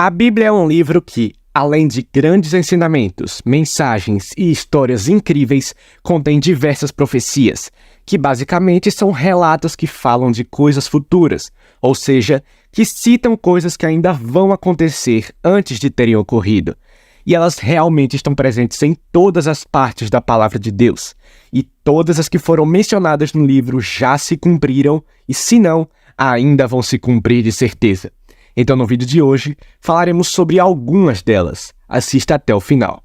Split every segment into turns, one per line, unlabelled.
A Bíblia é um livro que, além de grandes ensinamentos, mensagens e histórias incríveis, contém diversas profecias, que basicamente são relatos que falam de coisas futuras, ou seja, que citam coisas que ainda vão acontecer antes de terem ocorrido. E elas realmente estão presentes em todas as partes da Palavra de Deus. E todas as que foram mencionadas no livro já se cumpriram, e se não, ainda vão se cumprir de certeza. Então, no vídeo de hoje, falaremos sobre algumas delas. Assista até o final.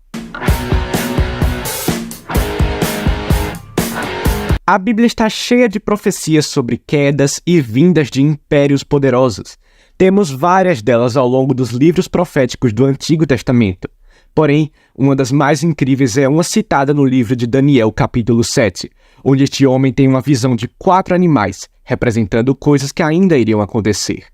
A Bíblia está cheia de profecias sobre quedas e vindas de impérios poderosos. Temos várias delas ao longo dos livros proféticos do Antigo Testamento. Porém, uma das mais incríveis é uma citada no livro de Daniel, capítulo 7, onde este homem tem uma visão de 4 animais, representando coisas que ainda iriam acontecer.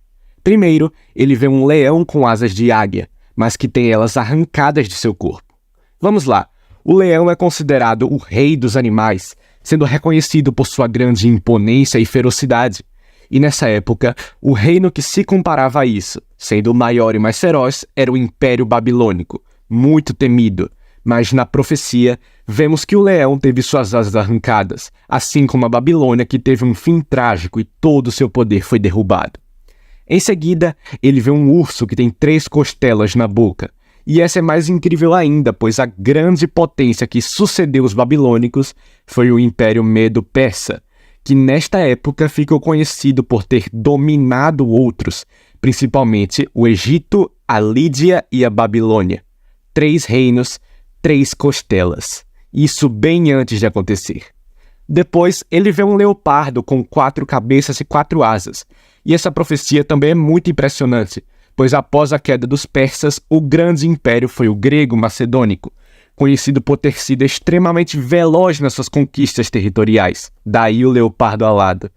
Primeiro, ele vê um leão com asas de águia, mas que tem elas arrancadas de seu corpo. Vamos lá, o leão é considerado o rei dos animais, sendo reconhecido por sua grande imponência e ferocidade. E nessa época, o reino que se comparava a isso, sendo o maior e mais feroz, era o Império Babilônico, muito temido. Mas na profecia, vemos que o leão teve suas asas arrancadas, assim como a Babilônia, que teve um fim trágico e todo o seu poder foi derrubado. Em seguida, ele vê um urso que tem 3 costelas na boca. E essa é mais incrível ainda, pois a grande potência que sucedeu os babilônicos foi o Império Medo-Persa, que nesta época ficou conhecido por ter dominado outros, principalmente o Egito, a Lídia e a Babilônia. 3 reinos, 3 costelas. Isso bem antes de acontecer. Depois, ele vê um leopardo com 4 cabeças e 4 asas. E essa profecia também é muito impressionante, pois após a queda dos persas, o grande império foi o grego-macedônico, conhecido por ter sido extremamente veloz nas suas conquistas territoriais, daí o leopardo alado.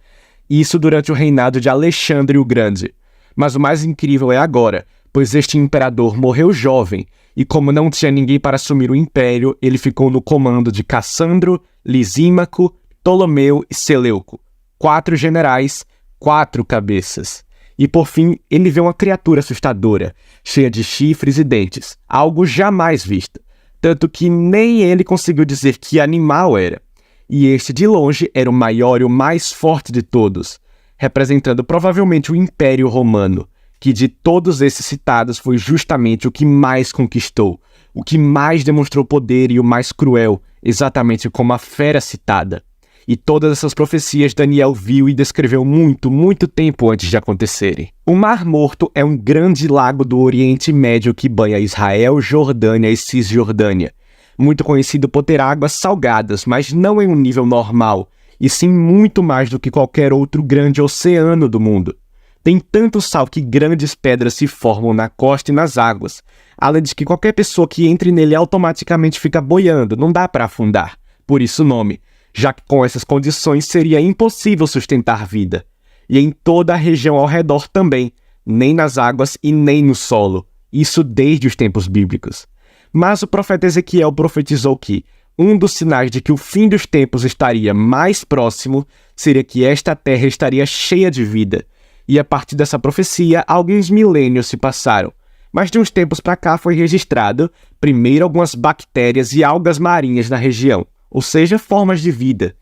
Isso durante o reinado de Alexandre o Grande. Mas o mais incrível é agora, pois este imperador morreu jovem, e como não tinha ninguém para assumir o império, ele ficou no comando de Cassandro, Lisímaco, Ptolomeu e Seleuco. 4 generais, 4 cabeças. E por fim, ele vê uma criatura assustadora, cheia de chifres e dentes, algo jamais visto, tanto que nem ele conseguiu dizer que animal era. E este de longe era o maior e o mais forte de todos, representando provavelmente o Império Romano, que de todos esses citados foi justamente o que mais conquistou, o que mais demonstrou poder e o mais cruel, exatamente como a fera citada. E todas essas profecias Daniel viu e descreveu muito tempo antes de acontecerem. O Mar Morto é um grande lago do Oriente Médio que banha Israel, Jordânia e Cisjordânia. Muito conhecido por ter águas salgadas, mas não em um nível normal, e sim muito mais do que qualquer outro grande oceano do mundo. Tem tanto sal que grandes pedras se formam na costa e nas águas, além de que qualquer pessoa que entre nele automaticamente fica boiando, não dá para afundar, por isso o nome, já que com essas condições seria impossível sustentar vida. E em toda a região ao redor também, nem nas águas e nem no solo, isso desde os tempos bíblicos. Mas o profeta Ezequiel profetizou que um dos sinais de que o fim dos tempos estaria mais próximo seria que esta terra estaria cheia de vida. E a partir dessa profecia, alguns milênios se passaram. Mas de uns tempos para cá foi registrado, primeiro algumas bactérias e algas marinhas na região, ou seja, formas de vida.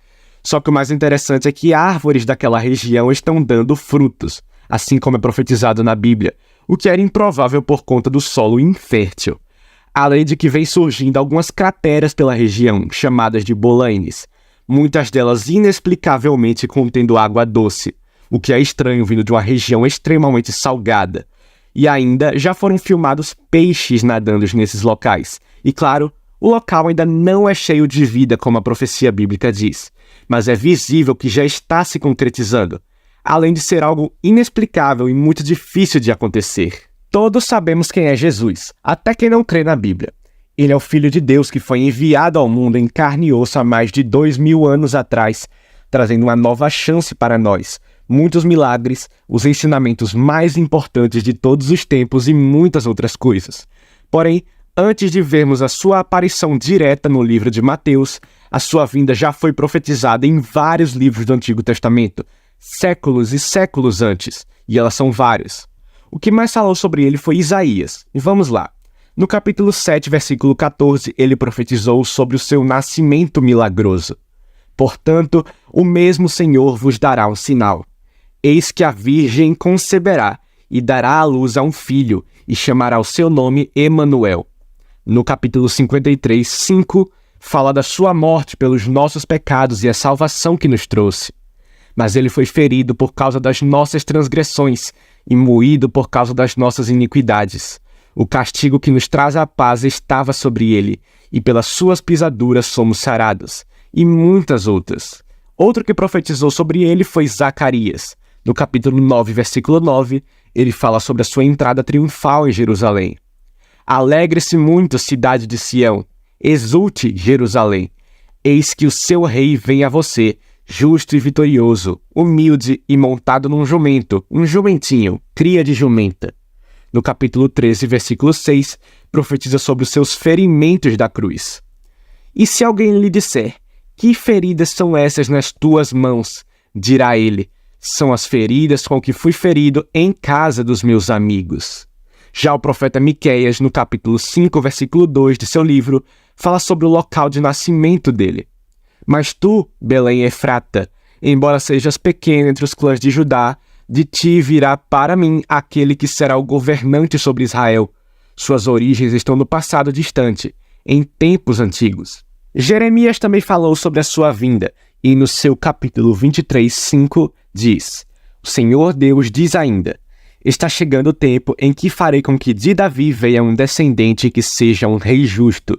Só que o mais interessante é que árvores daquela região estão dando frutos, assim como é profetizado na Bíblia, o que era improvável por conta do solo infértil. Além de que vem surgindo algumas crateras pela região, chamadas de bolanes, muitas delas inexplicavelmente contendo água doce, o que é estranho vindo de uma região extremamente salgada. E ainda já foram filmados peixes nadando nesses locais. E claro, o local ainda não é cheio de vida como a profecia bíblica diz, mas é visível que já está se concretizando, além de ser algo inexplicável e muito difícil de acontecer. Todos sabemos quem é Jesus, até quem não crê na Bíblia. Ele é o Filho de Deus que foi enviado ao mundo em carne e osso há mais de 2000 anos atrás, trazendo uma nova chance para nós, muitos milagres, os ensinamentos mais importantes de todos os tempos e muitas outras coisas. Porém, antes de vermos a sua aparição direta no livro de Mateus, a sua vinda já foi profetizada em vários livros do Antigo Testamento, séculos e séculos antes, e elas são várias. O que mais falou sobre ele foi Isaías. E vamos lá. No capítulo 7, versículo 14, ele profetizou sobre o seu nascimento milagroso. Portanto, o mesmo Senhor vos dará um sinal. Eis que a Virgem conceberá e dará à luz a um filho, e chamará o seu nome Emanuel. No capítulo 53, 5, fala da sua morte pelos nossos pecados e a salvação que nos trouxe. Mas ele foi ferido por causa das nossas transgressões e moído por causa das nossas iniquidades. O castigo que nos traz a paz estava sobre ele, e pelas suas pisaduras somos sarados. E muitas outras. Outro que profetizou sobre ele foi Zacarias. No capítulo 9, versículo 9, ele fala sobre a sua entrada triunfal em Jerusalém. Alegre-se muito, cidade de Sião. Exulte, Jerusalém. Eis que o seu rei vem a você, justo e vitorioso, humilde e montado num jumento, um jumentinho, cria de jumenta. No capítulo 13, versículo 6, profetiza sobre os seus ferimentos da cruz. E se alguém lhe disser, que feridas são essas nas tuas mãos? Dirá ele, são as feridas com que fui ferido em casa dos meus amigos. Já o profeta Miqueias, no capítulo 5, versículo 2 de seu livro, fala sobre o local de nascimento dele. Mas tu, Belém Efrata, embora sejas pequena entre os clãs de Judá, de ti virá para mim aquele que será o governante sobre Israel. Suas origens estão no passado distante, em tempos antigos. Jeremias também falou sobre a sua vinda, e no seu capítulo 23, 5, diz: O Senhor Deus diz ainda, está chegando o tempo em que farei com que de Davi venha um descendente que seja um rei justo.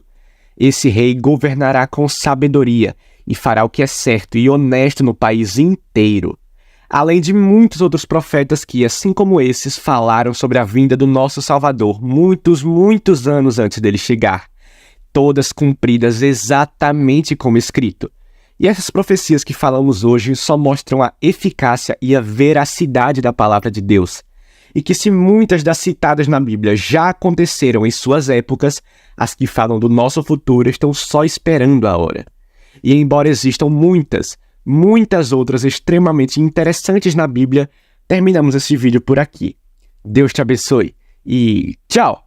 Esse rei governará com sabedoria e fará o que é certo e honesto no país inteiro. Além de muitos outros profetas que, assim como esses, falaram sobre a vinda do nosso Salvador muitos anos antes dele chegar. Todas cumpridas exatamente como escrito. E essas profecias que falamos hoje só mostram a eficácia e a veracidade da palavra de Deus. E que se muitas das citadas na Bíblia já aconteceram em suas épocas, as que falam do nosso futuro estão só esperando a hora. E embora existam muitas outras extremamente interessantes na Bíblia, terminamos esse vídeo por aqui. Deus te abençoe e tchau!